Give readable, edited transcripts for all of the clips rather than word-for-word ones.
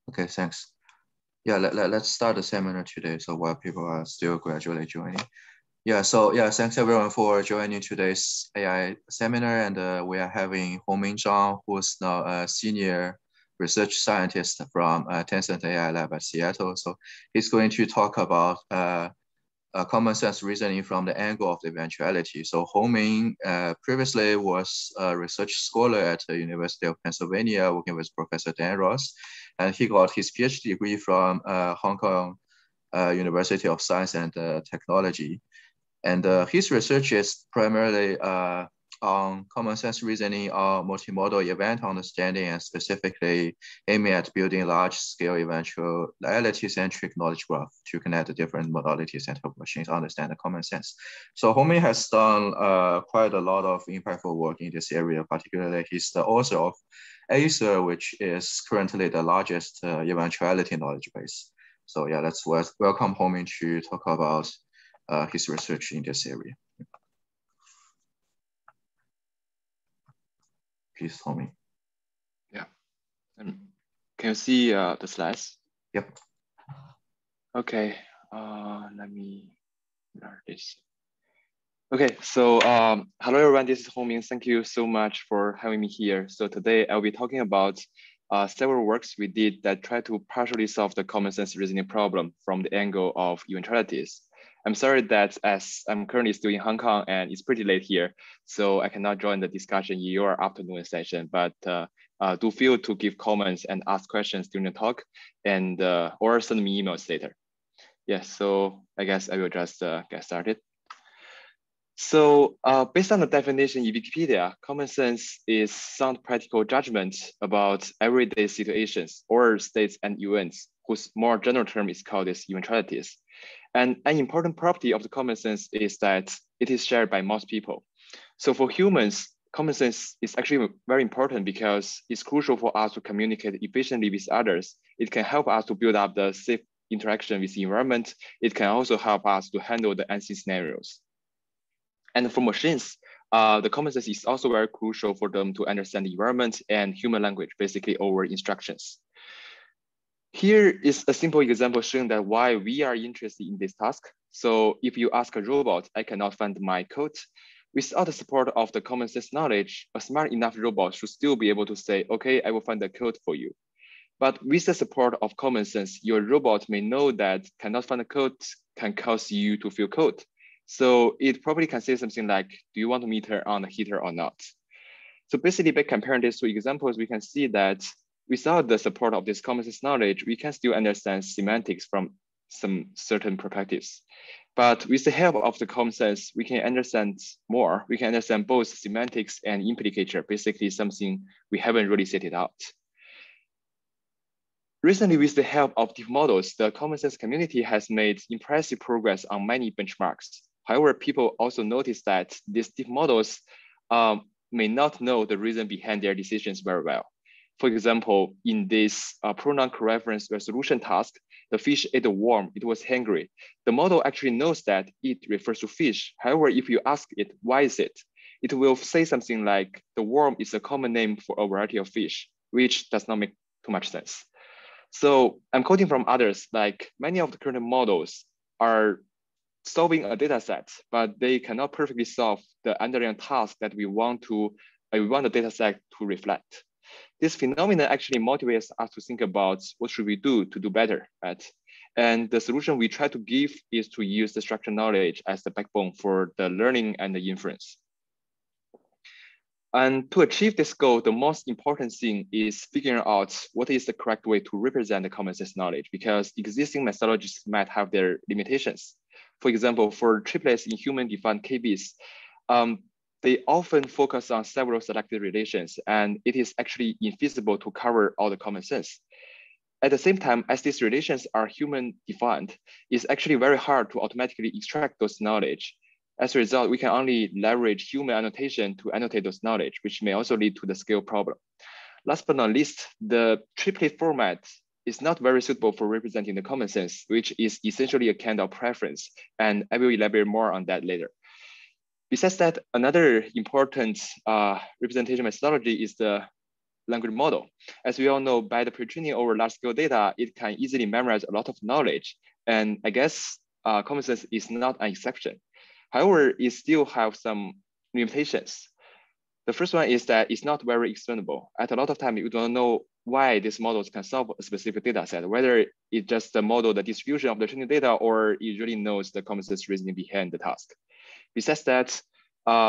Okay, thanks. Yeah, let's start the seminar today. So while people are still gradually joining. Yeah, so yeah, thanks everyone for joining today's AI seminar. And we are having Hongming Zhang, who's now a senior research scientist from Tencent AI Lab at Seattle. So he's going to talk about common sense reasoning from the angle of the eventuality. So Hongming previously was a research scholar at the University of Pennsylvania, working with Professor Dan Ross, and he got his PhD degree from Hong Kong University of Science and Technology. And his research is primarily on common sense reasoning or multimodal event understanding, and specifically aiming at building large-scale eventuality-centric knowledge graph to connect the different modalities and help machines understand the common sense. So Hongming has done quite a lot of impactful work in this area. Particularly, he's the author of ASER, which is currently the largest eventuality knowledge base. So yeah, let's welcome Hongming to talk about his research in this area. Please, Hongming. Yeah. Can you see the slides? Yep. Okay. Let me learn this. Okay. So hello everyone. This is Hongming. Thank you so much for having me here. So today I'll be talking about several works we did that try to partially solve the common sense reasoning problem from the angle of eventualities. I'm sorry that as I'm currently still in Hong Kong and it's pretty late here, so I cannot join the discussion in your afternoon session, but do feel to give comments and ask questions during the talk and or send me emails later. Yeah, so I guess I will just get started. So based on the definition in Wikipedia, common sense is sound practical judgment about everyday situations or states and events, whose more general term is called as eventualities. And an important property of the common sense is that it is shared by most people. So for humans, common sense is actually very important because it's crucial for us to communicate efficiently with others. It can help us to build up the safe interaction with the environment. It can also help us to handle the unseen scenarios. And for machines, the common sense is also very crucial for them to understand the environment and human language, basically over instructions. Here is a simple example showing that why we are interested in this task. So if you ask a robot, I cannot find my code. Without the support of the common sense knowledge, a smart enough robot should still be able to say, okay, I will find the code for you. But with the support of common sense, your robot may know that cannot find the code can cause you to feel cold. So it probably can say something like, do you want to meet her on the heater or not? So basically by comparing these two examples, we can see that without the support of this common sense knowledge, we can still understand semantics from some certain perspectives. But with the help of the common sense, we can understand more. We can understand both semantics and implicature, basically something we haven't really set it out. Recently, with the help of deep models, the common sense community has made impressive progress on many benchmarks. However, people also notice that these deep models may not know the reason behind their decisions very well. For example, in this pronoun reference resolution task, the fish ate a worm, it was hungry. The model actually knows that it refers to fish. However, if you ask it, why is it? It will say something like, the worm is a common name for a variety of fish, which does not make too much sense. So I'm quoting from others, like many of the current models are solving a data set, but they cannot perfectly solve the underlying task that we want the data set to reflect. This phenomenon actually motivates us to think about what should we do to do better, right? And the solution we try to give is to use the structured knowledge as the backbone for the learning and the inference. And to achieve this goal, the most important thing is figuring out what is the correct way to represent the common sense knowledge, because existing methodologies might have their limitations. For example, for triplets in human-defined KBs, they often focus on several selected relations, and it is actually infeasible to cover all the common sense. At the same time, as these relations are human-defined, it's actually very hard to automatically extract those knowledge. As a result, we can only leverage human annotation to annotate those knowledge, which may also lead to the scale problem. Last but not least, the triplet format is not very suitable for representing the common sense, which is essentially a kind of preference. And I will elaborate more on that later. Besides that, another important representation methodology is the language model. As we all know, by the pre-training over large-scale data, it can easily memorize a lot of knowledge. And I guess common sense is not an exception. However, it still has some limitations. The first one is that it's not very explainable. At a lot of time, you don't know why these models can solve a specific data set, whether it just model the distribution of the training data or it really knows the common sense reasoning behind the task. Besides that,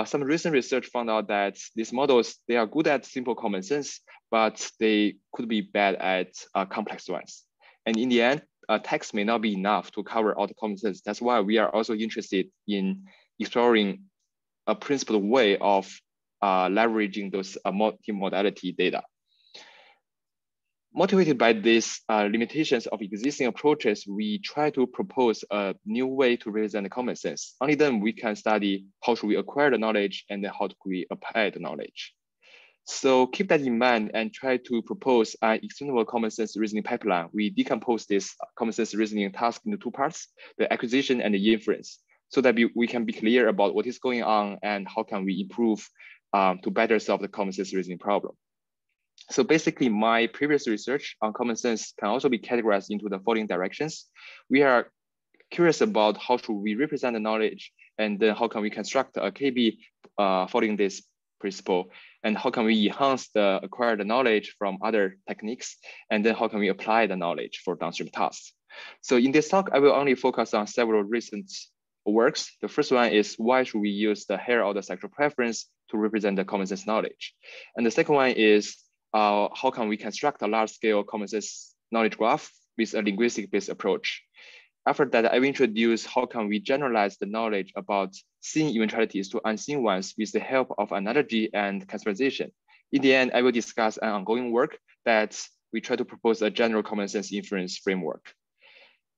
some recent research found out that these models, they are good at simple common sense, but they could be bad at complex ones. And in the end, text may not be enough to cover all the common sense. That's why we are also interested in exploring a principled way of leveraging those multimodality data. Motivated by these limitations of existing approaches, we try to propose a new way to represent the common sense. Only then we can study how should we acquire the knowledge and then how do we apply the knowledge. So keep that in mind and try to propose an extendable common sense reasoning pipeline. We decompose this common sense reasoning task into two parts, the acquisition and the inference, so that we can be clear about what is going on and how can we improve to better solve the common sense reasoning problem. So basically, my previous research on common sense can also be categorized into the following directions. We are curious about how should we represent the knowledge, and then how can we construct a KB following this principle, and how can we enhance the acquired knowledge from other techniques, and then how can we apply the knowledge for downstream tasks. So in this talk, I will only focus on several recent works. The first one is why should we use the higher order sexual preference to represent the common sense knowledge? And the second one is how can we construct a large-scale common sense knowledge graph with a linguistic-based approach? After that, I will introduce how can we generalize the knowledge about seen eventualities to unseen ones with the help of analogy and conceptualization. In the end, I will discuss an ongoing work that we try to propose a general common sense inference framework.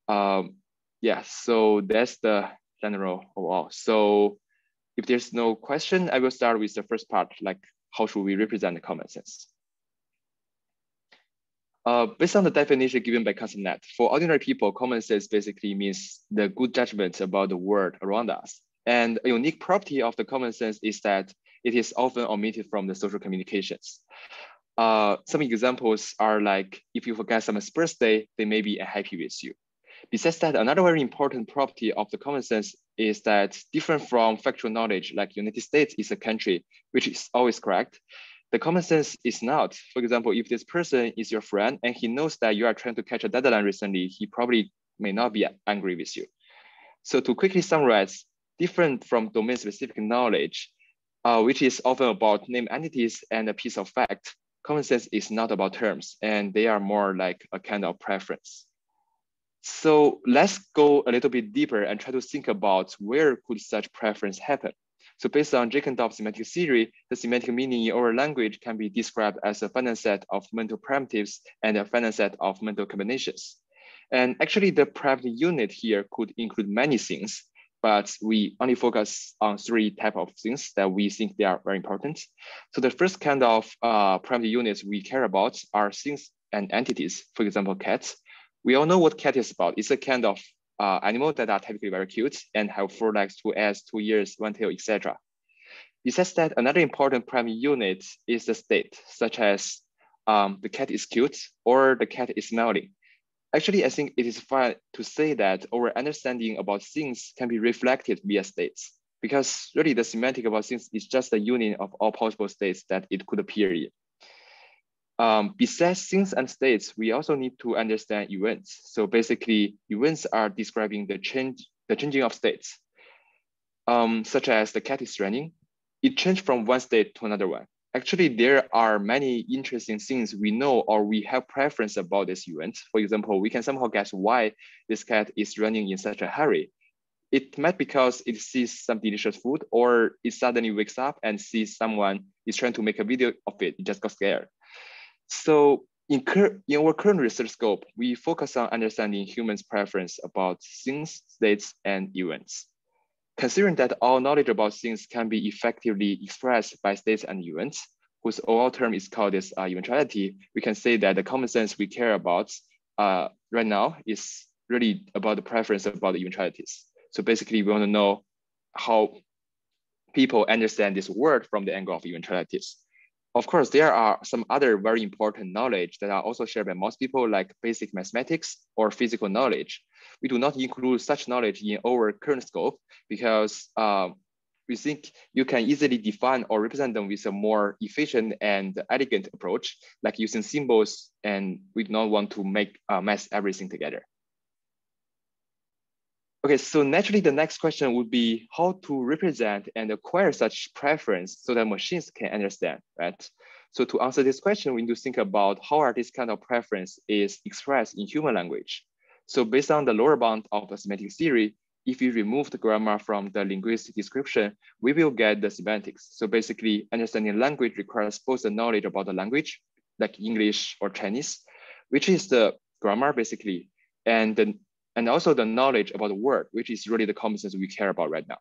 Yeah, so that's the general overall. So if there's no question, I will start with the first part, like how should we represent the common sense? Based on the definition given by Conceptnet, for ordinary people, common sense basically means the good judgment about the world around us. And a unique property of the common sense is that it is often omitted from the social communications. Some examples are like, if you forget someone's birthday, they may be unhappy with you. Besides that, another very important property of the common sense is that different from factual knowledge, like United States is a country, which is always correct. The common sense is not. For example, if this person is your friend and he knows that you are trying to catch a deadline recently, he probably may not be angry with you. So to quickly summarize, different from domain-specific knowledge, which is often about named entities and a piece of fact, common sense is not about terms, and they are more like a kind of preference. So let's go a little bit deeper and try to think about where could such preference happen. So based on Jacob's semantic theory, the semantic meaning in our language can be described as a finite set of mental primitives and a finite set of mental combinations. And actually the primitive unit here could include many things, but we only focus on three types of things that we think they are very important. So the first kind of primitive units we care about are things and entities, for example, cats. We all know what cat is about. It's a kind of animals that are typically very cute and have 4 legs, 2 eyes, 2 ears, 1 tail, etc. Besides that, another important primary unit is the state, such as the cat is cute or the cat is smiling. Actually, I think it is fine to say that our understanding about things can be reflected via states, because really the semantic about things is just the union of all possible states that it could appear in. Besides things and states, we also need to understand events. So basically, events are describing the changing of states, such as the cat is running. It changed from one state to another one. Actually, there are many interesting things we know or we have preference about this event. For example, we can somehow guess why this cat is running in such a hurry. It might be because it sees some delicious food, or it suddenly wakes up and sees someone is trying to make a video of it. It just got scared. So in our current research scope, we focus on understanding humans' preference about things, states, and events. Considering that all knowledge about things can be effectively expressed by states and events, whose overall term is called as eventuality, we can say that the common sense we care about right now is really about the preference about the eventualities. So basically, we want to know how people understand this word from the angle of eventualities. Of course, there are some other very important knowledge that are also shared by most people, like basic mathematics or physical knowledge. We do not include such knowledge in our current scope because we think you can easily define or represent them with a more efficient and elegant approach, like using symbols, and we do not want to mass everything together. Okay, so naturally the next question would be how to represent and acquire such preference so that machines can understand, right? So to answer this question, we need to think about how are this kind of preference is expressed in human language. So based on the lower bound of the semantic theory, if we remove the grammar from the linguistic description, we will get the semantics. So basically understanding language requires both the knowledge about the language, like English or Chinese, which is the grammar basically, and also the knowledge about the word, which is really the common sense we care about right now.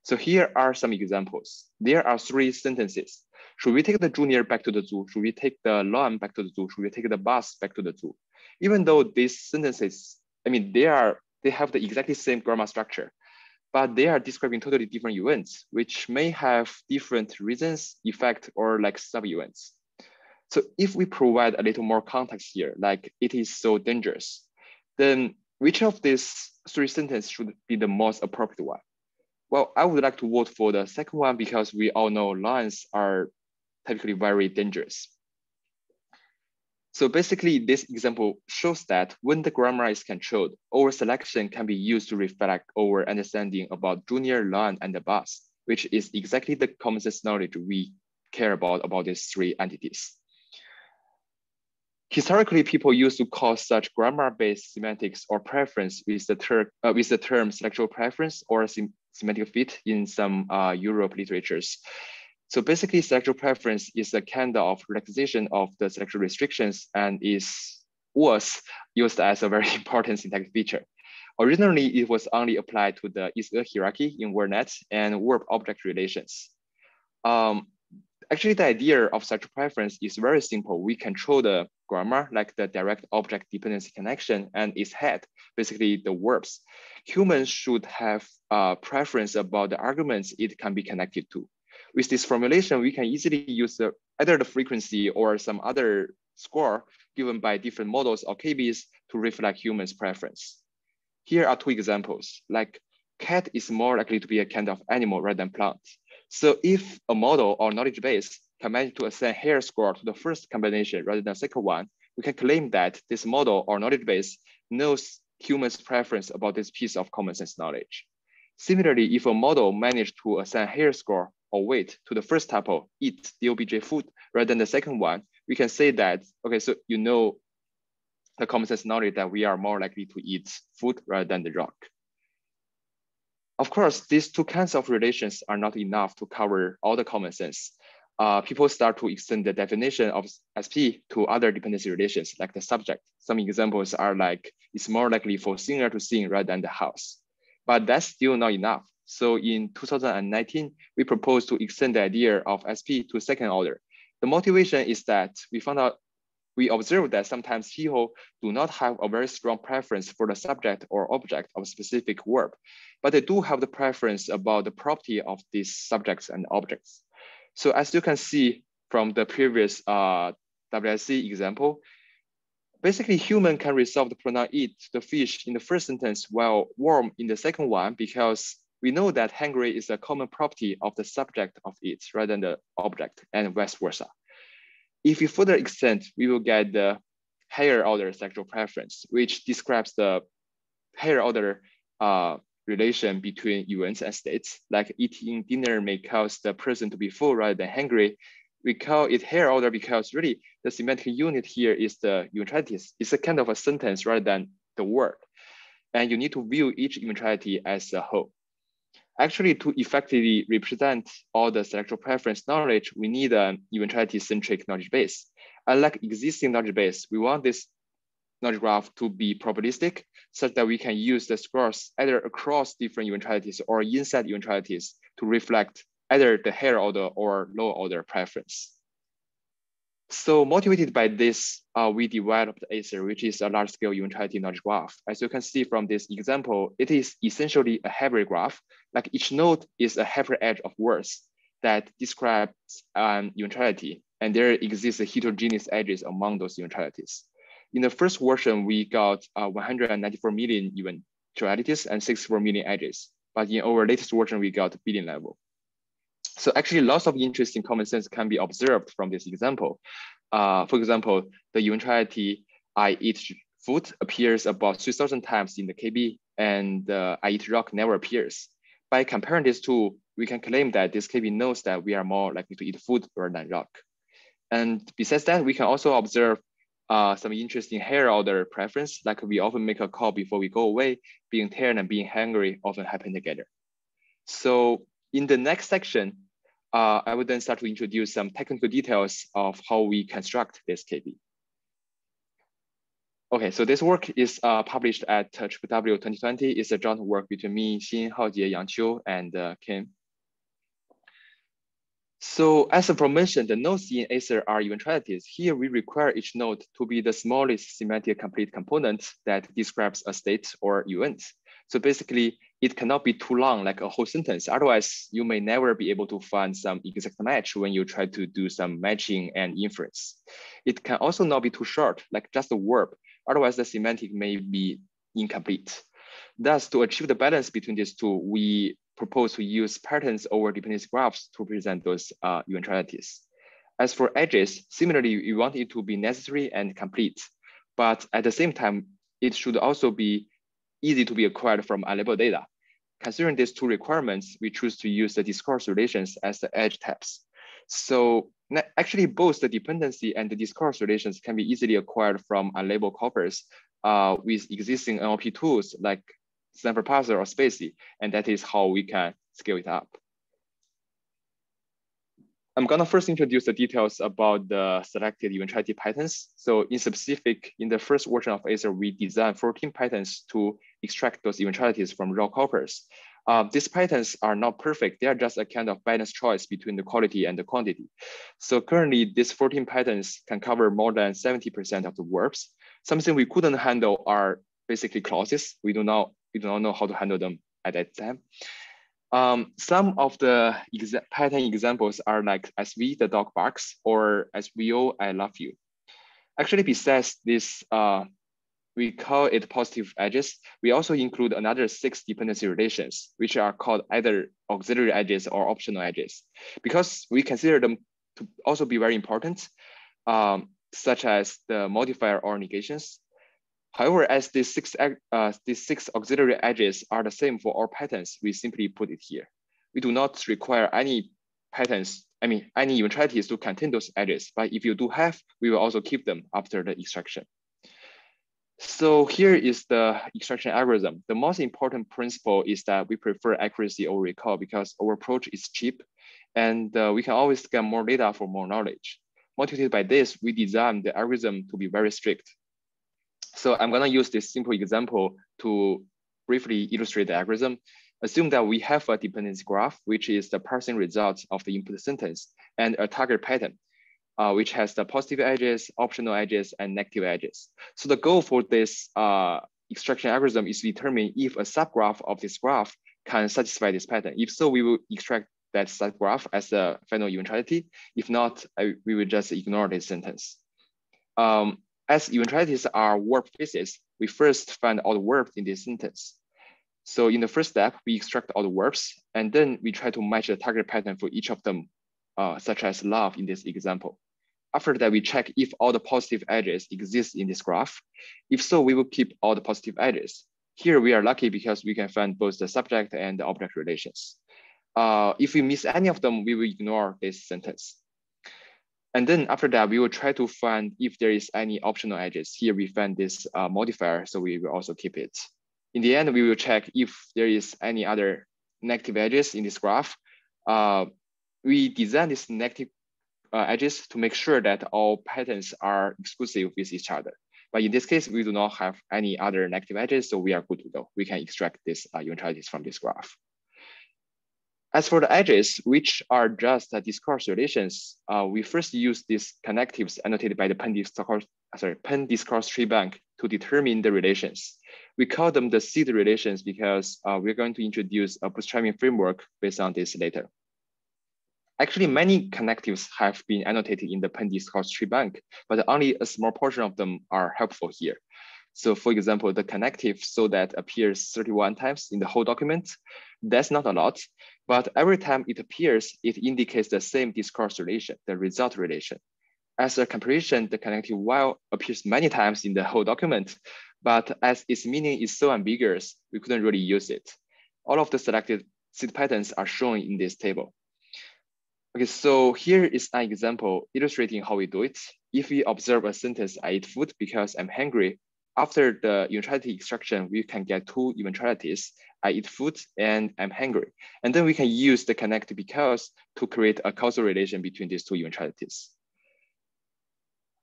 So here are some examples. There are 3 sentences. Should we take the junior back to the zoo? Should we take the lamb back to the zoo? Should we take the bus back to the zoo? Even though these sentences, I mean, they have the exactly same grammar structure, but they are describing totally different events, which may have different reasons, effect, or like sub-events. So if we provide a little more context here, like it is so dangerous, then which of these 3 sentences should be the most appropriate one? Well, I would like to vote for the second one because we all know lions are typically very dangerous. So basically, this example shows that when the grammar is controlled, our selection can be used to reflect our understanding about junior, lion, and the bus, which is exactly the common sense knowledge we care about these 3 entities. Historically, people used to call such grammar-based semantics or preference with the term selectional preference or semantic fit in some Europe literatures. So basically, selectional preference is a kind of relaxation of the selection restrictions and was used as a very important syntactic feature. Originally, it was only applied to the ASER hierarchy in WordNet and verb-object relations. Actually, the idea of such preference is very simple. We control the grammar, like the direct object dependency connection, and its head, basically the verbs. Humans should have a preference about the arguments it can be connected to. With this formulation, we can easily use either the frequency or some other score given by different models or KBs to reflect humans' preference. Here are 2 examples, like cat is more likely to be a kind of animal rather than plant. So if a model or knowledge base can manage to assign hair score to the first combination rather than the second one, we can claim that this model or knowledge base knows humans' preference about this piece of common sense knowledge. Similarly, if a model managed to assign hair score or weight to the first tuple, eat the OBJ food, rather than the second one, we can say that, okay, so you know the common sense knowledge that we are more likely to eat food rather than the rock. Of course, these 2 kinds of relations are not enough to cover all the common sense. People start to extend the definition of SP to other dependency relations, like the subject. Some examples are like, it's more likely for singer to sing rather than the house. But that's still not enough. So in 2019, we proposed to extend the idea of SP to second order. The motivation is that we observed that sometimes people do not have a very strong preference for the subject or object of a specific verb, but they do have the preference about the property of these subjects and objects. So as you can see from the previous WSC example, basically human can resolve the pronoun eat the fish in the first sentence while warm in the second one, because we know that hungry is a common property of the subject of it rather than the object, and vice versa. If we further extend, we will get the higher order sexual preference, which describes the higher order relation between events and states. Like eating dinner may cause the person to be full rather than hungry. We call it higher order because really the semantic unit here is the eventualities. It's a kind of a sentence rather than the word. And you need to view each eventuality as a whole. Actually, to effectively represent all the selectional preference knowledge, we need an eventuality-centric knowledge base. Unlike existing knowledge base, we want this knowledge graph to be probabilistic, such that we can use the scores either across different eventualities or inside eventualities to reflect either the higher order or lower order preference. So motivated by this, we developed ASER, which is a large-scale eventuality knowledge graph. As you can see from this example, it is essentially a hybrid graph. Like each node is a hyperedge of words that describes an eventuality, and there exists heterogeneous edges among those eventualities. In the first version, we got 194 million eventualities and 64 million edges. But in our latest version, we got billion level. So actually, lots of interesting common sense can be observed from this example. For example, the eventuality I eat food appears about 3,000 times in the KB, and I eat rock never appears. By comparing these two, we can claim that this KB knows that we are more likely to eat food rather than rock. And besides that, we can also observe some interesting higher order preference, like we often make a call before we go away, being tired and being hungry often happen together. So in the next section, I will then start to introduce some technical details of how we construct this KB. Okay, so this work is published at CKBQA 2020. It's a joint work between me, Xin, Haojie, Yang Qiu, and Kim. So as aforementioned, the nodes in ASER are eventualities. Here we require each node to be the smallest semantic complete component that describes a state or event. So basically, it cannot be too long, like a whole sentence. Otherwise, you may never be able to find some exact match when you try to do some matching and inference. It can also not be too short, like just a verb. Otherwise, the semantic may be incomplete. Thus, to achieve the balance between these two, we propose to use patterns over dependency graphs to present those eventualities. As for edges, similarly, we want it to be necessary and complete, but at the same time, it should also be easy to be acquired from unlabeled data. Considering these two requirements, we choose to use the discourse relations as the edge types. So actually, both the dependency and the discourse relations can be easily acquired from unlabeled corpus with existing NLP tools like sample parser or spaCy, and that is how we can scale it up. I'm gonna first introduce the details about the selected eventuality patterns. So in specific, in the first version of ASER, we designed 14 patterns to extract those eventualities from raw corpus. These patterns are not perfect. They are just a kind of balanced choice between the quality and the quantity. So currently, these 14 patterns can cover more than 70% of the verbs. Something we couldn't handle are basically clauses. We do not know how to handle them at that time. Some of the pattern examples are like SV, the dog barks, or SVO, I love you. Actually, besides this, we call it positive edges. We also include another 6 dependency relations, which are called either auxiliary edges or optional edges, because we consider them to also be very important, such as the modifier or negations. However, as these six auxiliary edges are the same for all patterns, we simply put it here. We do not require any patterns, any eventualities to contain those edges, but if you do have, we will also keep them after the extraction. So here is the extraction algorithm. The most important principle is that we prefer accuracy over recall because our approach is cheap and we can always get more data for more knowledge. Motivated by this, we designed the algorithm to be very strict. So I'm gonna use this simple example to briefly illustrate the algorithm. Assume that we have a dependency graph, which is the parsing result of the input sentence, and a target pattern, which has the positive edges, optional edges, and negative edges. So the goal for this extraction algorithm is to determine if a subgraph of this graph can satisfy this pattern. If so, we will extract that subgraph as a final eventuality. If not, we will just ignore this sentence. As eventualities are verb phases, we first find all the verbs in this sentence. So in the first step, we extract all the verbs, and then we try to match the target pattern for each of them, such as love in this example. After that, we check if all the positive edges exist in this graph. If so, we will keep all the positive edges. Here we are lucky because we can find both the subject and the object relations. If we miss any of them, we will ignore this sentence. And then after that, we will try to find if there is any optional edges. Here we find this modifier, so we will also keep it. In the end, we will check if there is any other negative edges in this graph. We design these negative edges to make sure that all patterns are exclusive with each other. But in this case, we do not have any other negative edges, so we are good to go. We can extract these eventualities from this graph. As for the edges, which are just discourse relations, we first use these connectives annotated by the Penn discourse tree bank to determine the relations. We call them the seed relations because we're going to introduce a bootstrapping framework based on this later. Actually, many connectives have been annotated in the Penn discourse tree bank, but only a small portion of them are helpful here. So for example, the connective so that appears 31 times in the whole document, that's not a lot, but every time it appears, it indicates the same discourse relation, the result relation. As a comparison, the connective while appears many times in the whole document, but as its meaning is so ambiguous, we couldn't really use it. All of the selected seed patterns are shown in this table. Okay, so here is an example illustrating how we do it. If we observe a sentence, I eat food because I'm hungry, after the eventuality extraction, we can get two eventualities, I eat food and I'm hungry. And then we can use the connect because to create a causal relation between these two eventualities.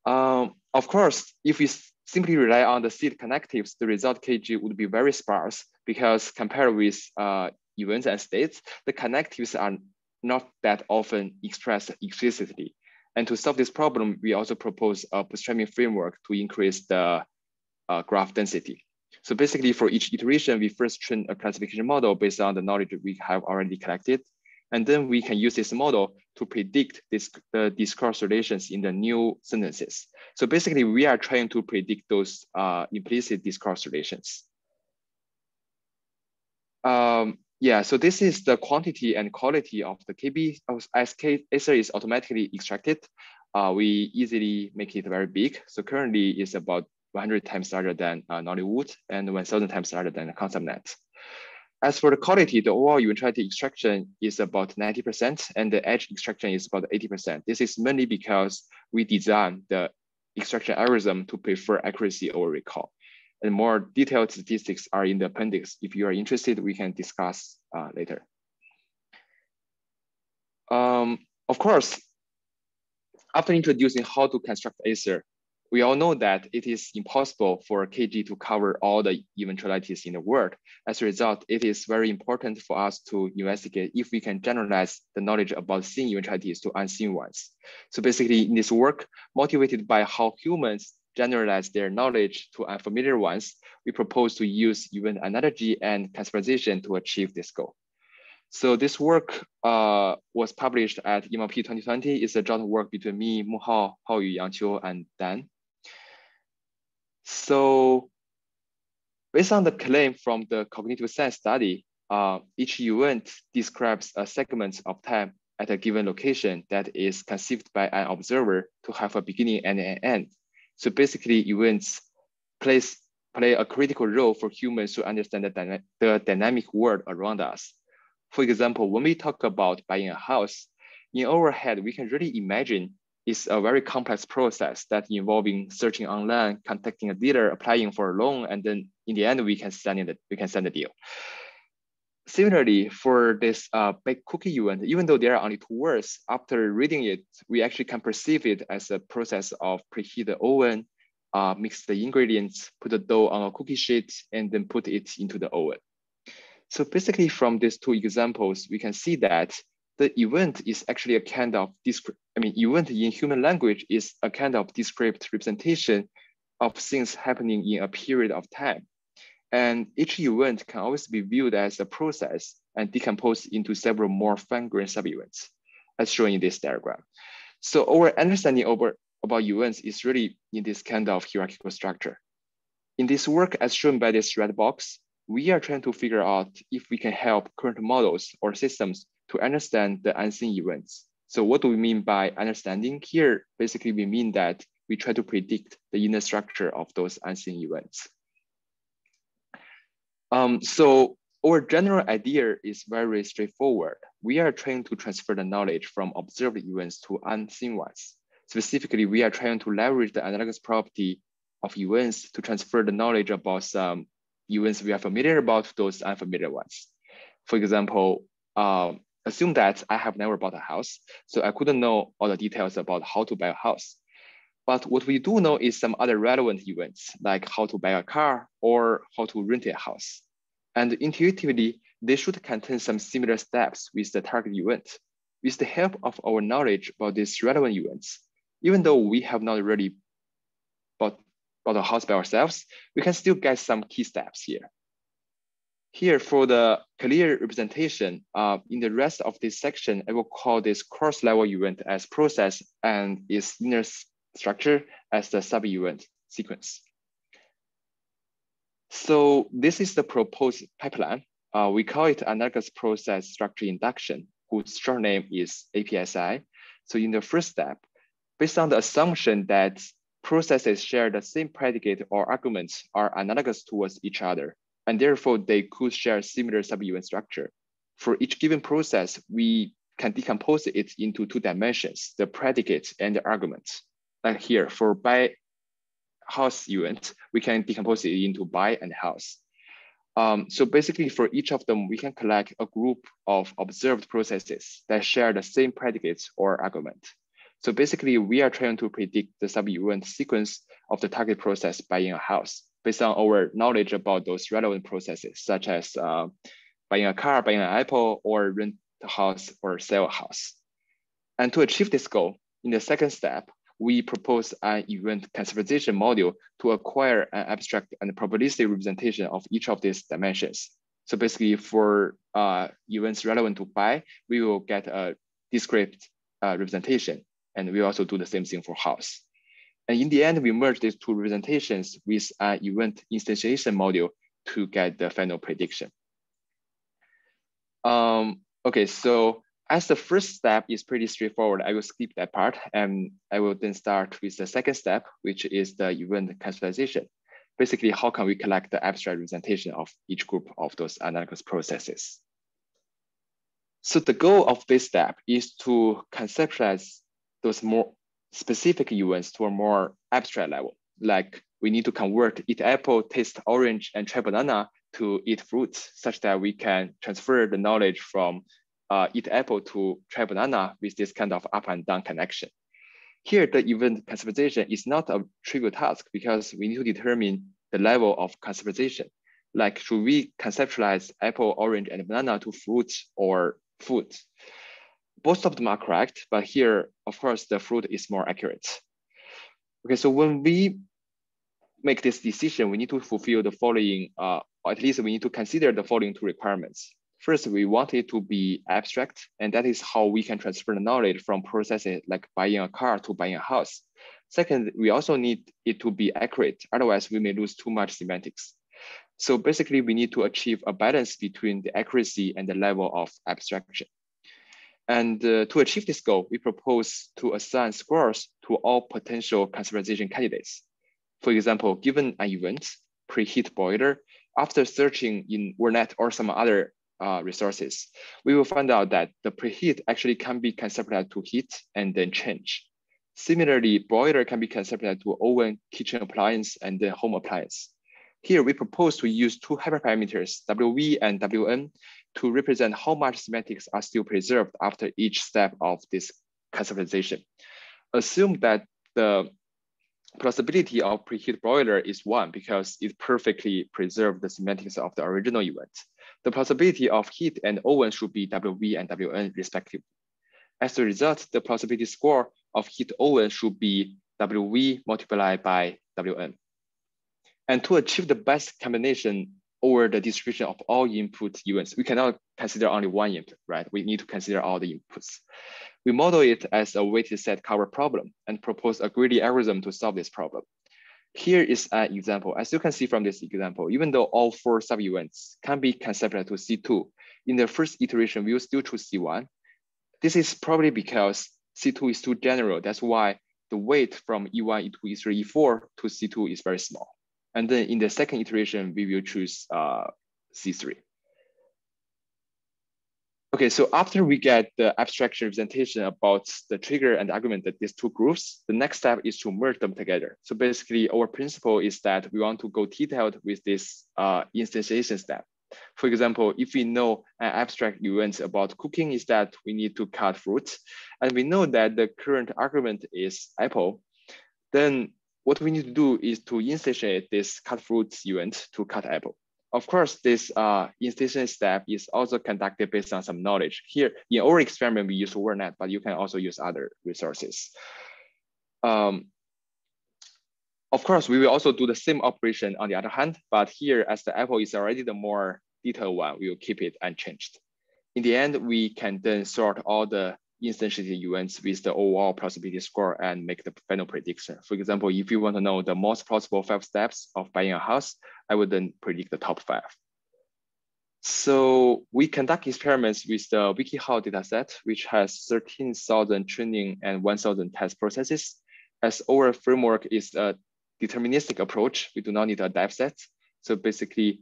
Of course, if we simply rely on the seed connectives, the result KG would be very sparse because compared with events and states, the connectives are not that often expressed explicitly. And to solve this problem, we also propose a bootstrapping framework to increase the graph density. So basically for each iteration, we first train a classification model based on the knowledge we have already collected. And then we can use this model to predict the discourse relations in the new sentences. So basically we are trying to predict those implicit discourse relations. Yeah, so this is the quantity and quality of the KB as ASER is automatically extracted. We easily make it very big. So currently it's about 100 times larger than Nollywood and 1,000 times larger than ConceptNet. As for the quality, the overall eventuality extraction is about 90% and the edge extraction is about 80%. This is mainly because we designed the extraction algorithm to prefer accuracy over recall. And more detailed statistics are in the appendix. If you are interested, we can discuss later. Of course, after introducing how to construct ASER, we all know that it is impossible for KG to cover all the eventualities in the world. As a result, it is very important for us to investigate if we can generalize the knowledge about seen eventualities to unseen ones. So basically in this work, motivated by how humans generalize their knowledge to unfamiliar ones, we propose to use event analogy and conceptualization to achieve this goal. So this work was published at MLP 2020. It's a joint work between me, Muhao, Haoyu, Yangqiu, and Dan. So based on the claim from the cognitive science study, each event describes a segment of time at a given location that is conceived by an observer to have a beginning and an end. So basically events play a critical role for humans to understand the dynamic world around us. For example, when we talk about buying a house, in our head, we can really imagine it's a very complex process that involving searching online, contacting a dealer, applying for a loan, and then in the end, we can send the deal. Similarly, for this baked cookie event, even though there are only 2 words, after reading it, we actually can perceive it as a process of preheat the oven, mix the ingredients, put the dough on a cookie sheet, and then put it into the oven. So basically from these 2 examples, we can see that the event is actually a kind of event in human language is a kind of descriptive representation of things happening in a period of time. And each event can always be viewed as a process and decomposed into several more fine-grained sub-events, as shown in this diagram. So our understanding about events is really in this kind of hierarchical structure. In this work, as shown by this red box, we are trying to figure out if we can help current models or systems to understand the unseen events. So what do we mean by understanding? Here, basically we mean that we try to predict the inner structure of those unseen events. So our general idea is very straightforward. We are trying to transfer the knowledge from observed events to unseen ones. Specifically, we are trying to leverage the analogous property of events to transfer the knowledge about some events we are familiar about to those unfamiliar ones. For example, assume that I have never bought a house, so I couldn't know all the details about how to buy a house. But what we do know is some other relevant events, like how to buy a car or how to rent a house. And intuitively, they should contain some similar steps with the target event. With the help of our knowledge about these relevant events, even though we have not really bought a house by ourselves, we can still get some key steps here. Here for the clear representation, in the rest of this section, I will call this cross-level event as process and its inner structure as the sub-event sequence. So this is the proposed pipeline. We call it analogous process structure induction, whose short name is APSI. So in the first step, based on the assumption that processes share the same predicate or arguments are analogous towards each other, and therefore they could share similar sub-event structure. For each given process, we can decompose it into two dimensions, the predicate and the argument. Like here, for by house event, we can decompose it into by and house. So basically for each of them, we can collect a group of observed processes that share the same predicates or argument. So basically we are trying to predict the sub-event sequence of the target process buying a house based on our knowledge about those relevant processes, such as buying a car, buying an apple, or rent a house or sell a house. And to achieve this goal, in the second step, we propose an event conceptualization module to acquire an abstract and probabilistic representation of each of these dimensions. So basically for events relevant to buy, we will get a discrete representation. And we also do the same thing for house. And in the end, we merge these two representations with an event instantiation module to get the final prediction. Okay, so as the first step is pretty straightforward, I will skip that part and I will then start with the second step, which is the event conceptualization. Basically, how can we collect the abstract representation of each group of those analogous processes? So the goal of this step is to conceptualize those more specific events to a more abstract level. Like we need to convert eat apple, taste orange, and try banana to eat fruits, such that we can transfer the knowledge from eat apple to try banana with this kind of up and down connection. Here, the event conceptualization is not a trivial task because we need to determine the level of conceptualization. Like, should we conceptualize apple, orange, and banana to fruits or food? Both of them are correct, but here, of course, the fruit is more accurate. Okay, so when we make this decision, we need to fulfill the following, or at least we need to consider the following two requirements. First, we want it to be abstract, and that is how we can transfer the knowledge from processes like buying a car to buying a house. Second, we also need it to be accurate, otherwise we may lose too much semantics. So basically, we need to achieve a balance between the accuracy and the level of abstraction. And to achieve this goal, we propose to assign scores to all potential conceptualization candidates. For example, given an event, preheat boiler, after searching in WordNet or some other resources, we will find out that the preheat actually can be conceptualized to heat and then change. Similarly, boiler can be conceptualized to oven, kitchen appliance, and then home appliance. Here, we propose to use two hyperparameters, WV and WN, to represent how much semantics are still preserved after each step of this conceptualization. Assume that the plausibility of preheat boiler is 1 because it perfectly preserved the semantics of the original event. The plausibility of heat and oven should be WV and WN respectively. As a result, the plausibility score of heat oven should be WV multiplied by WN. And to achieve the best combination over the distribution of all input events, we cannot consider only one input, right? We need to consider all the inputs. We model it as a weighted set cover problem and propose a greedy algorithm to solve this problem. Here is an example. As you can see from this example, even though all 4 sub-events can be conceptualized to C2, in the first iteration, we will still choose C1. This is probably because C2 is too general. That's why the weight from E1, E2, E3, E4 to C2 is very small. And then in the second iteration, we will choose C3. Okay, so after we get the abstraction representation about the trigger and the argument that these two groups, the next step is to merge them together. So basically our principle is that we want to go detailed with this instantiation step. For example, if we know an abstract event about cooking is that we need to cut fruits, and we know that the current argument is apple, then what we need to do is to instantiate this cut fruits event to cut apple. Of course, this instantiation step is also conducted based on some knowledge. Here in our experiment, we use WordNet, but you can also use other resources. Of course, we will also do the same operation on the other hand, but here as the apple is already the more detailed one, we will keep it unchanged. In the end, we can then sort all the instantiated events with the overall plausibility score and make the final prediction. For example, if you want to know the most plausible 5 steps of buying a house, I would then predict the top 5. So we conduct experiments with the WikiHow dataset, which has 13,000 training and 1,000 test processes. As our framework is a deterministic approach, we do not need a depth set. So basically,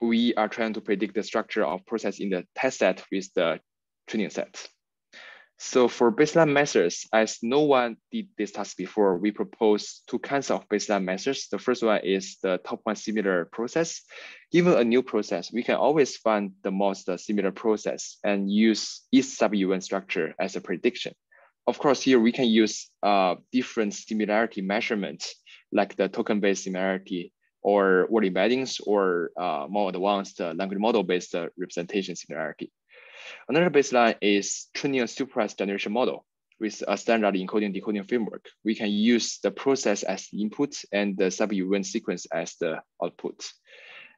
we are trying to predict the structure of process in the test set with the training set. So for baseline methods, as no one did this task before, we propose 2 kinds of baseline methods. The first one is the top one similar process. Given a new process, we can always find the most similar process and use each sub-event structure as a prediction. Of course, here we can use different similarity measurements, like the token-based similarity or word embeddings, or more advanced language model-based representation similarity. Another baseline is training a supervised generation model with a standard encoding decoding framework. We can use the process as the input and the sub-event sequence as the output.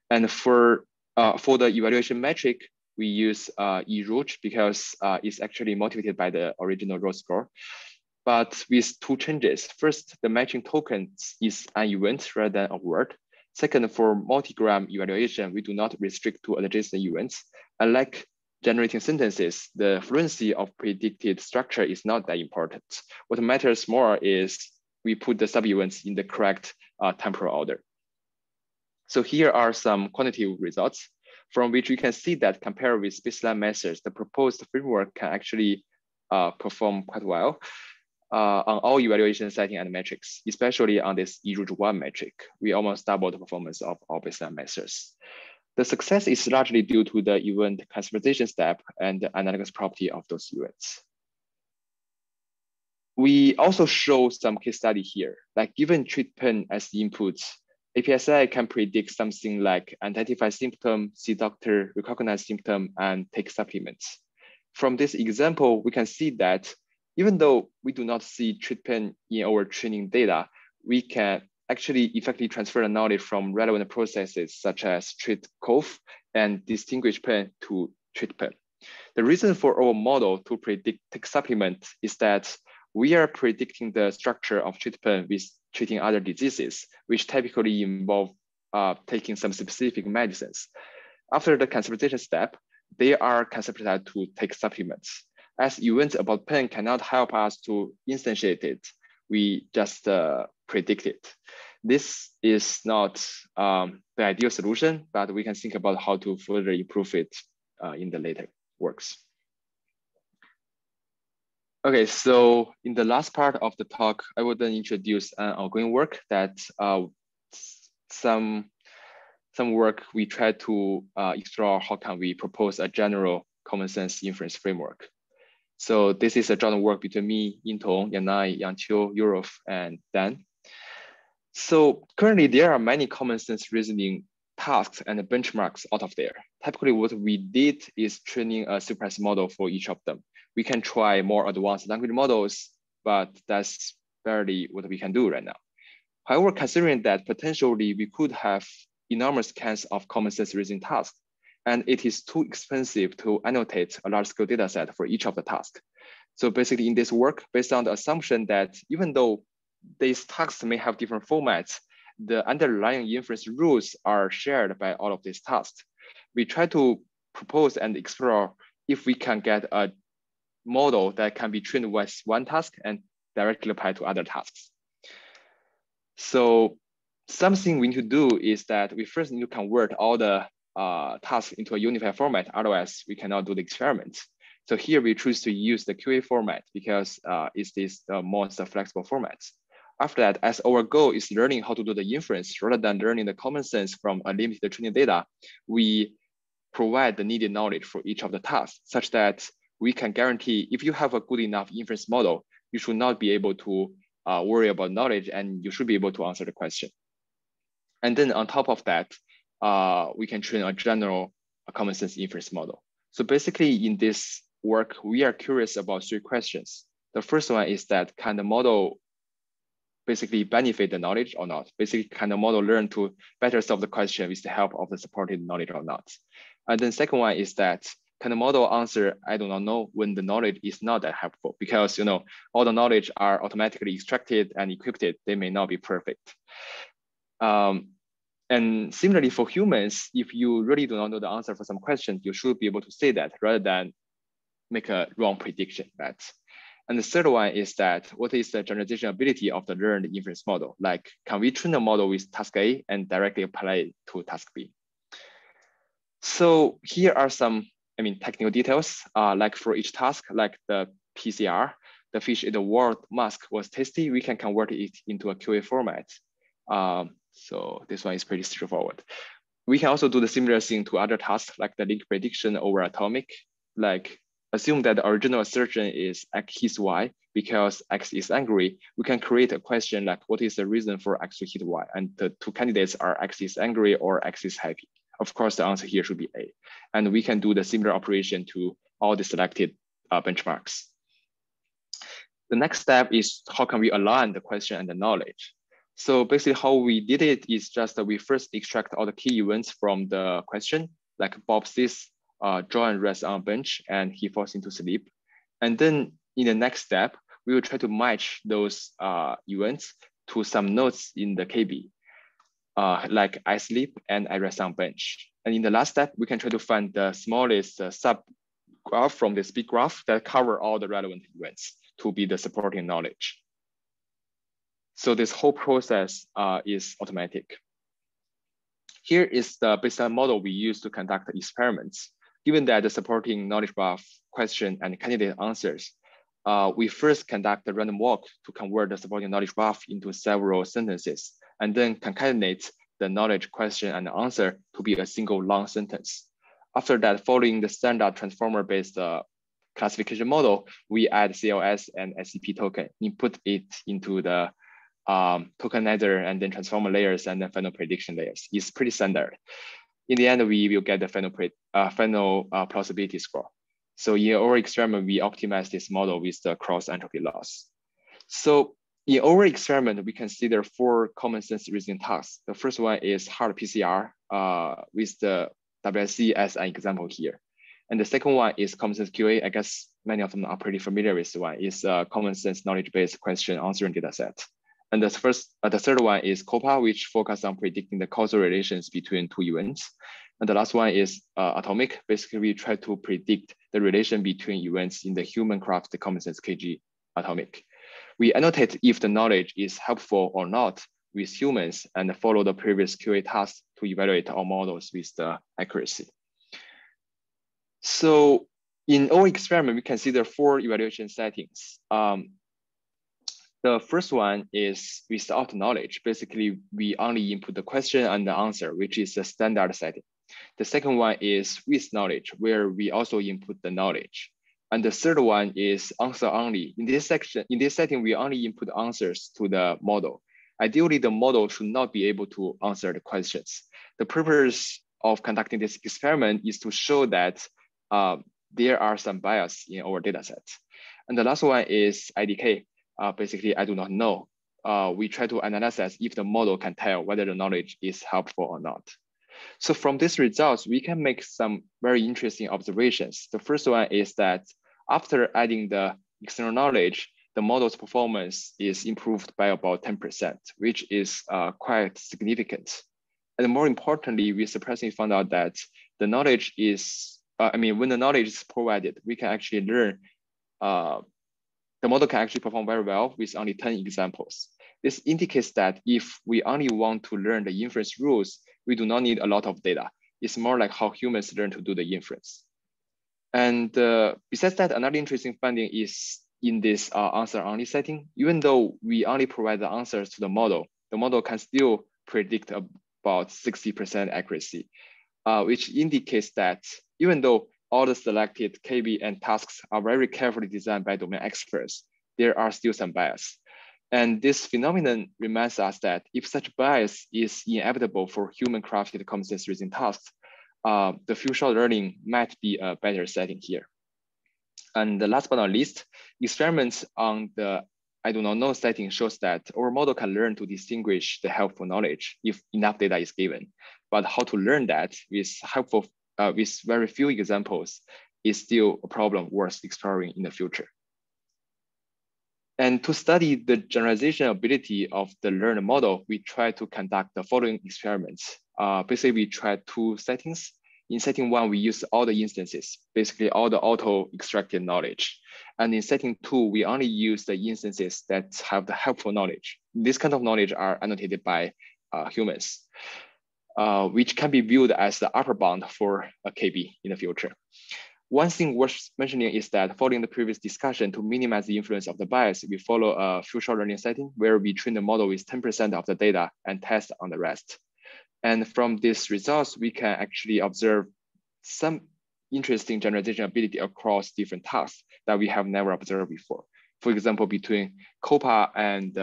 And for the evaluation metric, we use eRoach because it's actually motivated by the original row score, but with 2 changes. First, the matching token is an event rather than a word. Second, for multi-gram evaluation, we do not restrict to adjacent events. Unlike generating sentences, the fluency of predicted structure is not that important. What matters more is we put the sub-events in the correct temporal order. So here are some quantitative results from which we can see that compared with baseline methods, the proposed framework can actually perform quite well on all evaluation setting and metrics, especially on this eRoach1 metric. We almost doubled the performance of all baseline methods. The success is largely due to the event conceptualization step and the analogous property of those events. We also show some case study here, like given treatment as the input, APSI can predict something like identify symptom, see doctor, recognize symptom, and take supplements. From this example, we can see that even though we do not see treatment in our training data, we can actually effectively transfer the knowledge from relevant processes such as treat cough and distinguish pain to treat pain. The reason for our model to predict take supplement is that we are predicting the structure of treatment with treating other diseases, which typically involve taking some specific medicines. After the conceptualization step, they are conceptualized to take supplements. As events about pain cannot help us to instantiate it, we just predict it. This is not the ideal solution, but we can think about how to further improve it in the later works. Okay, so in the last part of the talk, I will then introduce an ongoing work that some work we try to explore how can we propose a general common sense inference framework. So this is a joint work between me, Yintong, Yanai, Yangqiu, Yurov, and Dan. So currently there are many common sense reasoning tasks and benchmarks out of there. Typically what we did is training a supervised model for each of them. We can try more advanced language models, but that's barely what we can do right now. However, considering that potentially we could have enormous kinds of common sense reasoning tasks, and it is too expensive to annotate a large scale data set for each of the tasks. So basically in this work, based on the assumption that even though these tasks may have different formats, the underlying inference rules are shared by all of these tasks. We try to propose and explore if we can get a model that can be trained with one task and directly applied to other tasks. So something we need to do is that we first need to convert all the tasks into a unified format, otherwise we cannot do the experiment. So here we choose to use the QA format because it is the most flexible format. After that, as our goal is learning how to do the inference rather than learning the common sense from a limited training data, we provide the needed knowledge for each of the tasks such that we can guarantee if you have a good enough inference model, you should not be able to worry about knowledge and you should be able to answer the question. And then on top of that, we can train a general common sense inference model. So basically in this work, we are curious about 3 questions. The first one is that can the model basically benefit the knowledge or not. Basically, can the model learn to better solve the question with the help of the supported knowledge or not? And then second one is that, can the model answer, I do not know, when the knowledge is not that helpful? Because all the knowledge are automatically extracted and equipped. They may not be perfect. And similarly for humans, if you really do not know the answer for some question, you should be able to say that rather than make a wrong prediction, right? And the third one is that, what is the generalization ability of the learned inference model? Like, can we train a model with task A and directly apply it to task B? So here are some, technical details. Like for each task, like the PCR, the fish in the world mask was tasty, we can convert it into a QA format. So this one is pretty straightforward. We can also do the similar thing to other tasks, like the link prediction over atomic. Like, assume that the original assertion is X hits Y because X is angry. We can create a question like, what is the reason for X to hit Y? And the two candidates are X is angry or X is happy. Of course, the answer here should be A. And we can do the similar operation to all the selected benchmarks. The next step is, how can we align the question and the knowledge? So basically how we did it is just that we first extract all the key events from the question, like Bob sees John rests on a bench and he falls into sleep. And then in the next step, we will try to match those events to some nodes in the KB. Like I sleep and I rest on bench. And in the last step, we can try to find the smallest sub graph from this big graph that cover all the relevant events to be the supporting knowledge. So this whole process is automatic. Here is the baseline model we use to conduct experiments. Given that the supporting knowledge graph question and candidate answers, we first conduct the random walk to convert the supporting knowledge graph into several sentences, and then concatenate the knowledge question and answer to be a single long sentence. After that, following the standard transformer-based classification model, we add CLS and SCP token, input it into the tokenizer and then transformer layers and then final prediction layers. It's pretty standard. In the end, we will get the final plausibility score. So in our experiment, we optimize this model with the cross entropy loss. So in our experiment, we consider 4 common sense reasoning tasks. The first one is hard PCR with the WSC as an example here. And the second one is Commonsense QA. I guess many of them are pretty familiar with this one. It's a common sense knowledge-based question answering data set. And the third one is COPA, which focuses on predicting the causal relations between 2 events. And the last one is atomic. Basically, we try to predict the relation between events in the human craft, the common sense KG atomic. We annotate if the knowledge is helpful or not with humans and follow the previous QA tasks to evaluate our models with the accuracy. So in our experiment, we consider 4 evaluation settings. The first one is without knowledge. Basically, we only input the question and the answer, which is a standard setting. The second one is with knowledge, where we also input the knowledge. And the third one is answer only. In this setting, we only input answers to the model. Ideally, the model should not be able to answer the questions. The purpose of conducting this experiment is to show that there are some bias in our data set. And the last one is IDK. Basically, I do not know. We try to analyze if the model can tell whether the knowledge is helpful or not. So from these results, we can make some very interesting observations. The first one is that after adding the external knowledge, the model's performance is improved by about 10%, which is quite significant. And more importantly, we surprisingly found out that the knowledge is, when the knowledge is provided, we can actually learn, the model can actually perform very well with only 10 examples. This indicates that if we only want to learn the inference rules, we do not need a lot of data. It's more like how humans learn to do the inference. And besides that, another interesting finding is in this answer-only setting. Even though we only provide the answers to the model can still predict about 60% accuracy, which indicates that even though all the selected KB and tasks are very carefully designed by domain experts, there are still some bias. And this phenomenon reminds us that if such bias is inevitable for human-crafted common sense reasoning tasks, the few-shot learning might be a better setting here. And last but not least, experiments on the I do not know setting shows that our model can learn to distinguish the helpful knowledge if enough data is given. But how to learn that with very few examples is still a problem worth exploring in the future. And to study the generalization ability of the learned model, we try to conduct the following experiments. Basically, we try two settings. In setting one, we use all the instances, basically all the auto-extracted knowledge. And in setting two, we only use the instances that have the helpful knowledge. This kind of knowledge are annotated by humans, which can be viewed as the upper bound for a KB in the future. One thing worth mentioning is that following the previous discussion, to minimize the influence of the bias, we follow a few-shot learning setting where we train the model with 10% of the data and test on the rest. And from these results, we can actually observe some interesting generalization ability across different tasks that we have never observed before. For example, between COPA and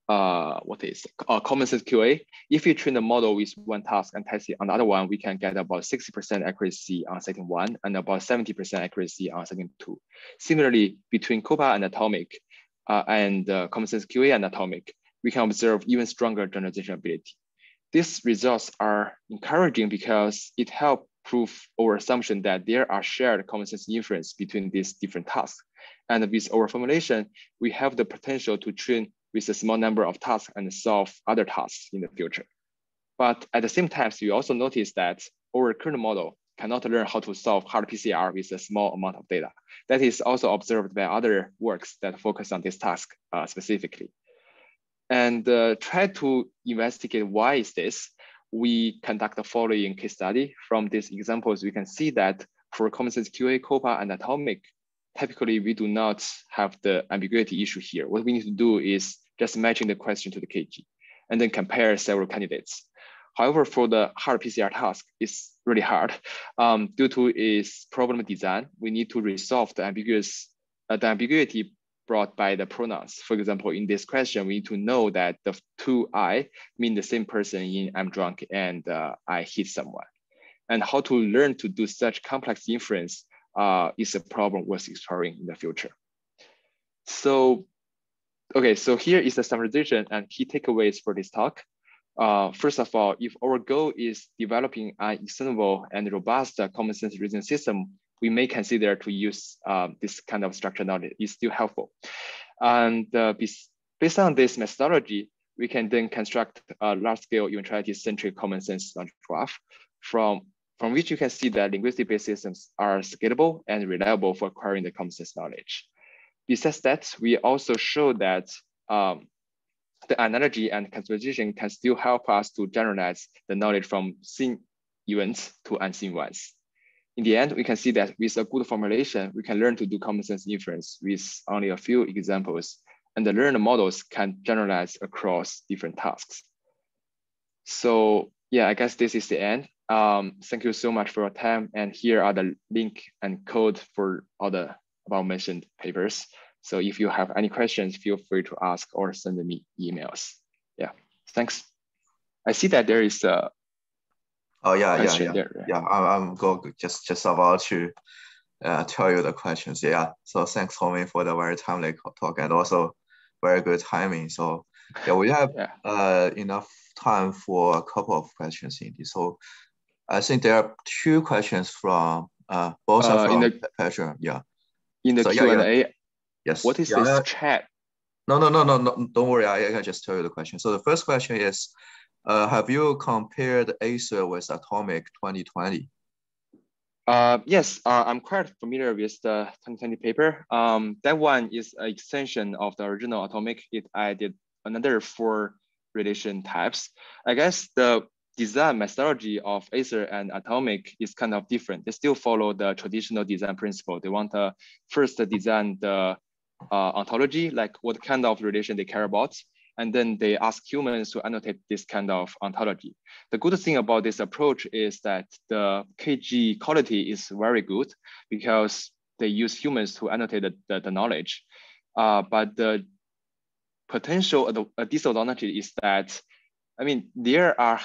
Commonsense QA, if you train the model with one task and test it on the other one, we can get about 60% accuracy on setting one and about 70% accuracy on setting two. Similarly, between COPA and Atomic and Commonsense QA and Atomic, we can observe even stronger generalization ability. These results are encouraging because it helps prove our assumption that there are shared common sense inference between these different tasks. And with our formulation, we have the potential to train with a small number of tasks and solve other tasks in the future. But at the same time, we also notice that our current model cannot learn how to solve hard PCR with a small amount of data. That is also observed by other works that focus on this task specifically. And try to investigate why is this. We conduct the following case study. From these examples, we can see that for Commonsense QA, COPA, and Atomic, typically we do not have the ambiguity issue here. What we need to do is just matching the question to the KG and then compare several candidates. However, for the hard PCR task, it's really hard. Due to its problem design, we need to resolve the ambiguity brought by the pronouns. For example, in this question, we need to know that the two I mean the same person in I'm drunk and I hit someone. And how to learn to do such complex inference is a problem worth exploring in the future. So, okay, so here is the summarization and key takeaways for this talk. First of all, if our goal is developing an extendable and robust common sense reasoning system, we may consider to use this kind of structured knowledge. It's still helpful. And based on this methodology, we can then construct a large-scale eventuality-centric common sense knowledge graph from which you can see that linguistic-based systems are scalable and reliable for acquiring the common sense knowledge. Besides that, we also show that the analogy and conceptualization can still help us to generalize the knowledge from seen events to unseen ones. In the end, we can see that with a good formulation, we can learn to do common sense inference with only a few examples, and the learned models can generalize across different tasks. So yeah, I guess this is the end. Thank you so much for your time. And here are the link and code for all the above mentioned papers. So if you have any questions, feel free to ask or send me emails. Yeah, thanks. I see that there is a question there. Yeah. I'm just about to tell you the questions. Yeah. So thanks, Hongming, for the very timely talk and also very good timing. So yeah, we have enough time for a couple of questions in this. So I think there are two questions from both are from Petra. Yeah. In the Q&A. Yeah. Yes. What is this chat? No. Don't worry. I can just tell you the question. So the first question is, have you compared ASER with Atomic 2020? Yes, I'm quite familiar with the 2020 paper. That one is an extension of the original Atomic. It added another 4 relation types. I guess the design methodology of ASER and Atomic is kind of different. They still follow the traditional design principle. They want to first design the ontology, like what kind of relation they care about. And then they ask humans to annotate this kind of ontology. The good thing about this approach is that the KG quality is very good because they use humans to annotate the knowledge. But the potential disadvantage is that, I mean, there are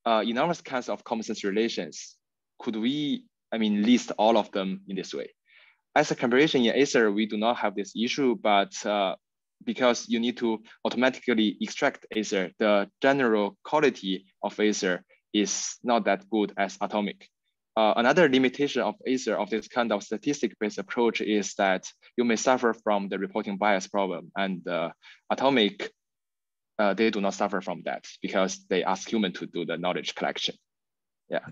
enormous kinds of common sense relations. Could we, list all of them in this way? as a comparison in ASER, we do not have this issue, but because you need to automatically extract ASER, the general quality of ASER is not that good as atomic. Another limitation of ASER of this kind of statistic-based approach is that you may suffer from the reporting bias problem, and atomic, they do not suffer from that because they ask human to do the knowledge collection. Yeah.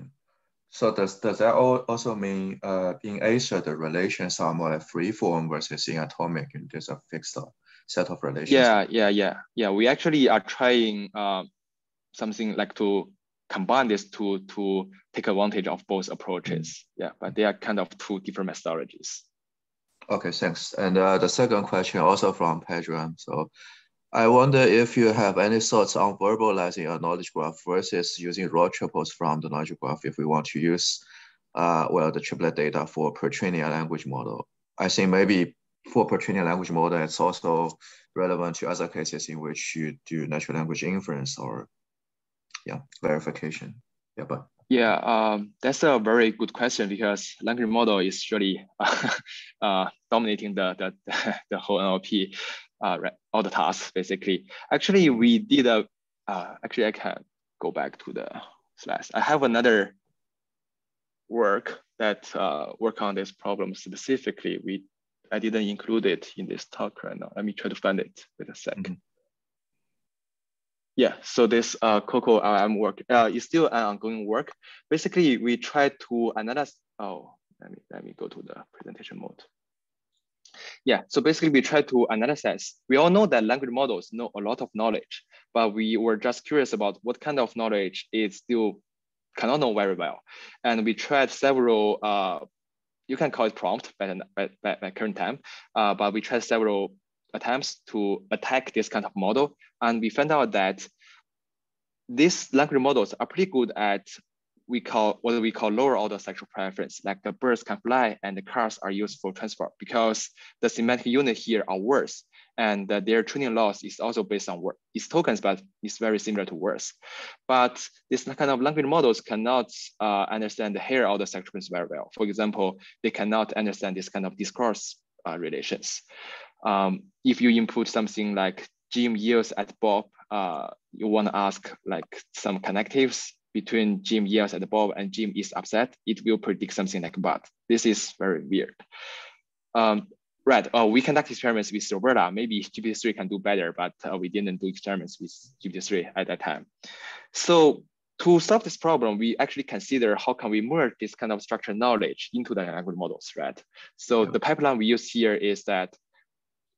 So does that also mean in ASER the relations are more like free form versus in atomic, and there's a fixed set of relations? Yeah. We actually are trying something like to combine this to take advantage of both approaches. Yeah, but they are kind of two different methodologies. Okay, thanks. And the second question also from Pedram. So I wonder if you have any thoughts on verbalizing a knowledge graph versus using raw triples from the knowledge graph if we want to use the triplet data for pre-training a language model. I think maybe for pre-training a language model, it's also relevant to other cases in which you do natural language inference or verification. That's a very good question because language model is really dominating the whole NLP, all the tasks basically. Actually, we did actually I can go back to the slides. I have another work that work on this problem specifically. I didn't include it in this talk right now. Let me try to find it with a sec. Yeah, so this COCO LLM work is still an ongoing work. Basically, we try to analyze. Let me go to the presentation mode. Yeah, so basically we try to analyze. We all know that language models know a lot of knowledge, but we were just curious about what kind of knowledge it still cannot know very well. And we tried several, you can call it prompt by current time, but we tried several attempts to attack this kind of model. And we found out that these language models are pretty good at what we call lower order sexual preference, like the birds can fly and the cars are used for transport because the semantic unit here are words. And their training loss is also based on its tokens, but it's very similar to words. But this kind of language models cannot understand the higher order sexual preference very well. For example, they cannot understand this kind of discourse relations. If you input something like Jim yells at Bob, you want to ask like some connectives between Jim yells at Bob and Jim is upset, it will predict something like but. This is very weird. We conduct experiments with Roberta. Maybe GPT-3 can do better, but we didn't do experiments with GPT-3 at that time. So to solve this problem, we actually consider how can we merge this kind of structured knowledge into the language models, right? So the pipeline we use here is that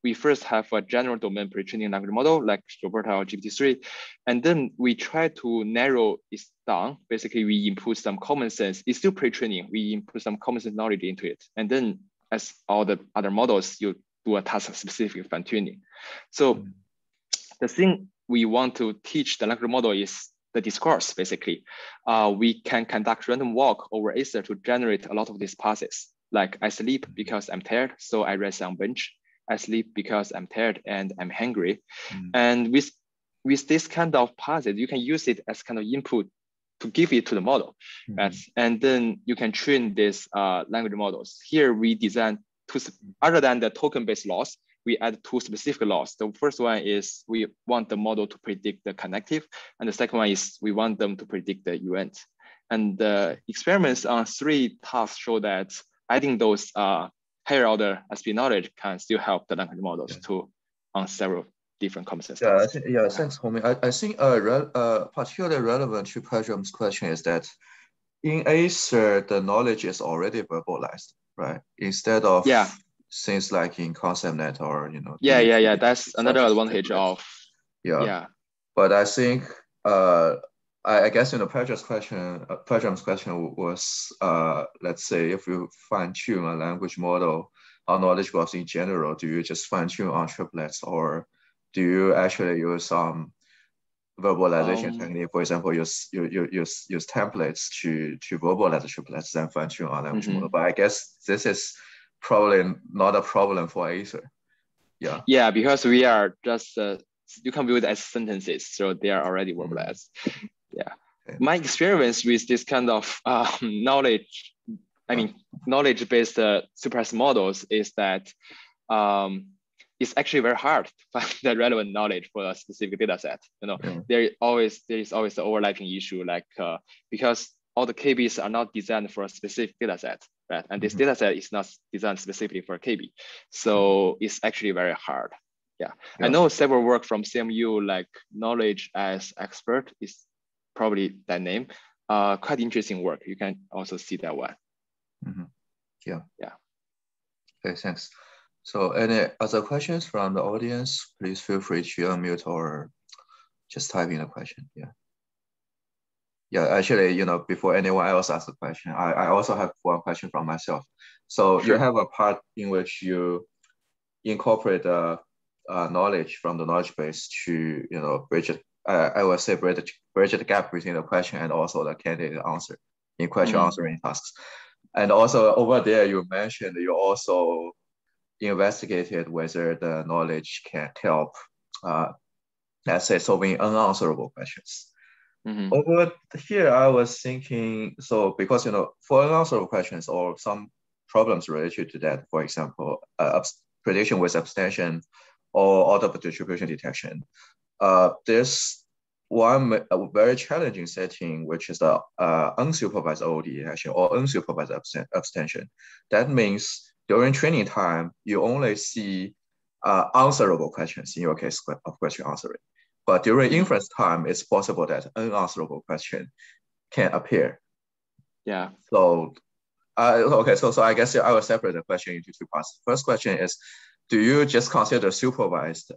we first have a general domain pre-training language model like Roberta or GPT-3, and then we try to narrow it down. Basically, we input some common sense. It's still pre-training. We input some common sense knowledge into it. And then as all the other models, you do a task-specific fine-tuning. So the thing we want to teach the language model is the discourse, basically. We can conduct random walk over ASER to generate a lot of these passes. Like I sleep because I'm tired, so I rest on bench. I sleep because I'm tired and I'm hungry. And with this kind of passes, you can use it as kind of input to give it to the model. And then you can train these language models. Here we design two, other than the token-based laws, we add two specific laws. The first one is we want the model to predict the connective. And the second one is we want them to predict the event. And the experiments on 3 tasks show that adding those higher order SP knowledge can still help the language models to on several different concepts. Thanks, Hongming. I think particularly relevant to Pedram's question is that in ASER, the knowledge is already verbalized, right? Instead of things like in ConceptNet or That's another advantage of But I think I guess Pedram's question was let's say if you fine tune a language model on knowledge graphs in general, do you just fine tune on triplets or do you actually use some verbalization technique? For example, use templates to verbalize the triplets, then fine tune on language model. But I guess this is probably not a problem for ASER. Yeah, because we are just you can view it as sentences, so they are already verbalized. My experience with this kind of knowledge I mean, knowledge-based supervised models is that it's actually very hard to find the relevant knowledge for a specific data set. You know, there is always the overlapping issue, like because all the KBs are not designed for a specific data set, right? And this data set is not designed specifically for a KB. So it's actually very hard. Yeah. I know several work from CMU, like Knowledge as Expert is probably that name. Quite interesting work. You can also see that one. Yeah. Yeah. Okay, thanks. So any other questions from the audience? Please feel free to unmute or just type in a question. Yeah. Yeah, actually, you know, before anyone else asks a question, I also have one question from myself. So you have a part in which you incorporate the knowledge from the knowledge base to, you know, bridge it. I would say bridge the gap between the question and also the candidate answer in question answering tasks. And also over there, you mentioned you also investigated whether the knowledge can help, let's say, solving unanswerable questions. Over here, I was thinking, so because, you know, for unanswerable questions or some problems related to that, for example, prediction with abstention or order of distribution detection, there's one very challenging setting, which is the unsupervised OOD detection or unsupervised abstention. That means during training time, you only see answerable questions in your case of question answering. But during inference time, it's possible that unanswerable question can appear. Yeah. So, okay, so I guess I will separate the question into two parts. First question is, do you just consider supervised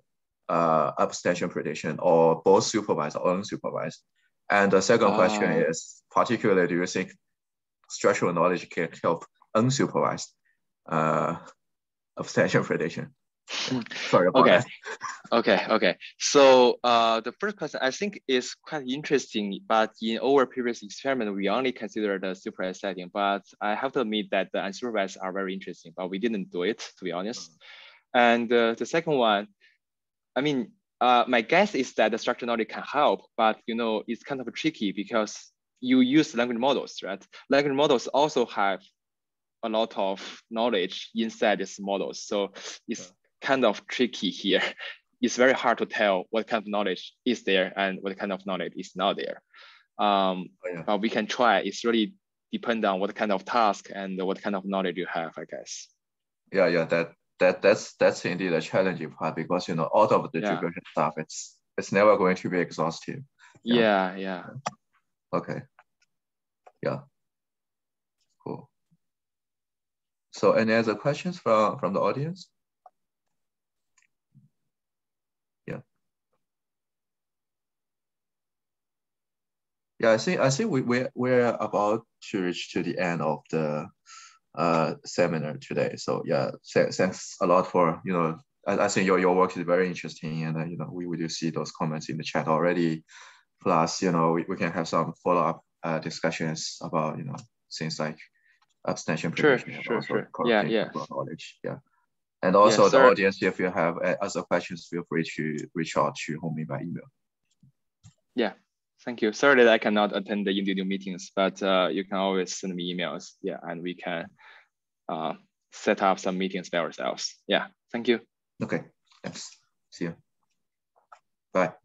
abstention prediction or both supervised or unsupervised? And the second question is, particularly, do you think structural knowledge can help unsupervised abstention prediction? Sorry about that. Okay. So the first question I think is quite interesting, but in our previous experiment, we only considered the supervised setting, but I have to admit that the unsupervised are very interesting, but we didn't do it, to be honest. And the second one, I mean, my guess is that the structural knowledge can help, but you know, it's kind of tricky because you use language models, right? Language models also have a lot of knowledge inside these models. So it's kind of tricky here. It's very hard to tell what kind of knowledge is there and what kind of knowledge is not there. But we can try. It's really depend on what kind of task and what kind of knowledge you have, I guess. Yeah, that's indeed a challenging part because, you know, all of the distribution stuff, it's never going to be exhaustive. Yeah. Okay. Yeah. Cool. So any other questions from the audience? Yeah, I think we're about to reach to the end of the seminar today. So yeah, thanks a lot for, you know, I think your work is very interesting, and you know, we do see those comments in the chat already. Plus, you know, we can have some follow-up discussions about, you know, things like abstention prediction. Sure. Yeah. Knowledge. Yeah. And also the audience, if you have other questions, feel free to reach out to Hongming by email. Yeah. Thank you. Sorry that I cannot attend the individual meetings, but you can always send me emails. Yeah, and we can set up some meetings by ourselves. Yeah, thank you. Okay, thanks. See you. Bye.